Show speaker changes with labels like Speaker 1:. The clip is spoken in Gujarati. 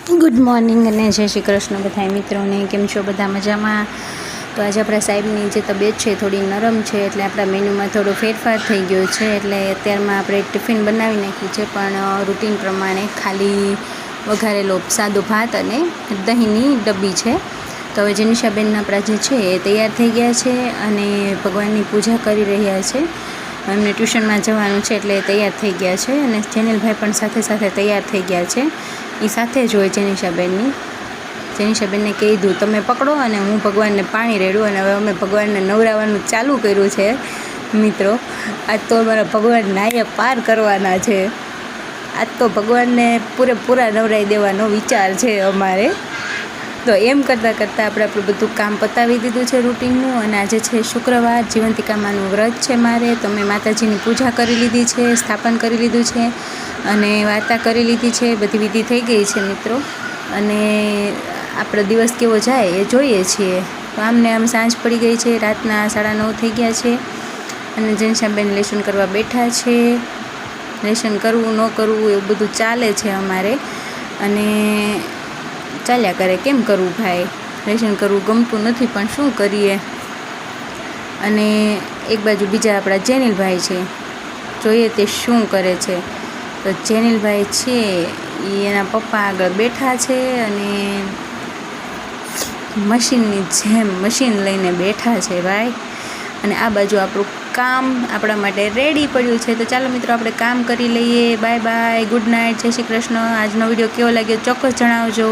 Speaker 1: ગુડ મોર્નિંગ અને જય શ્રી કૃષ્ણ બધા મિત્રોને. કેમ છો બધા? મજામાં? તો આજે આપણા સાહેબની જે તબિયત છે થોડી નરમ છે, એટલે આપણા મેન્યુમાં થોડો ફેરફાર થઈ ગયો છે. એટલે અત્યારમાં આપણે ટિફિન બનાવી નાખ્યું છે, પણ રૂટીન પ્રમાણે ખાલી વઘારેલો સાદો ભાત અને દહીંની ડબ્બી છે. તો હવે જેનિશાબેન આપણા જે છે એ તૈયાર થઈ ગયા છે અને ભગવાનની પૂજા કરી રહ્યા છે. એમને ટ્યુશનમાં જવાનું છે એટલે તૈયાર થઈ ગયા છે, અને જેનિલભાઈ પણ સાથે સાથે તૈયાર થઈ ગયા છે. એ સાથે જ હોય જેનિશાબેનને કીધું તમે પકડો અને હું ભગવાનને પાણી રેડું. અને હવે અમે ભગવાનને નવરાવવાનું ચાલુ કર્યું છે મિત્રો. આજ તો અમારા ભગવાન નાયા પાર કરવાના છે. આજ તો ભગવાનને પૂરેપૂરા નવરાવી દેવાનો વિચાર છે અમારે. તો એમ કરતાં કરતાં આપણે આપણું બધું કામ પતાવી દીધું છે રૂટીનનું. અને આજે છે શુક્રવાર, જીવંતિકામાનું વ્રત છે મારે. તો મેં માતાજીની પૂજા કરી લીધી છે, સ્થાપન કરી લીધું છે અને વાર્તા કરી લીધી છે. બધી વિધિ થઈ ગઈ છે મિત્રો. અને આપણો દિવસ કેવો જાય એ જોઈએ છીએ. તો આમને આમ સાંજ પડી ગઈ છે, રાતના 9:30 થઈ ગયા છે. અને જેનિશાબેન લેસન કરવા બેઠા છે. લેસન કરવું ન કરવું એવું બધું ચાલે છે અમારે, અને ચાલ્યા કરે. કેમ કરવું ભાઈ? લેસન કરવું ગમતું નથી, પણ શું કરીએ. અને એક બાજુ બીજા આપણા જેનિલભાઈ છે, જોઈએ તે શું કરે છે. તો જેનિલભાઈ છે એ એના પપ્પા આગળ બેઠા છે અને મશીનની જેમ મશીન લઈને બેઠા છે ભાઈ. અને આ બાજુ આપણું કામ આપણા માટે રેડી પડ્યું છે. તો ચાલો મિત્રો, આપણે કામ કરી લઈએ. બાય બાય, ગુડ નાઇટ, જય શ્રી કૃષ્ણ. આજનો વિડીયો કેવો લાગ્યો ચોક્કસ જણાવજો.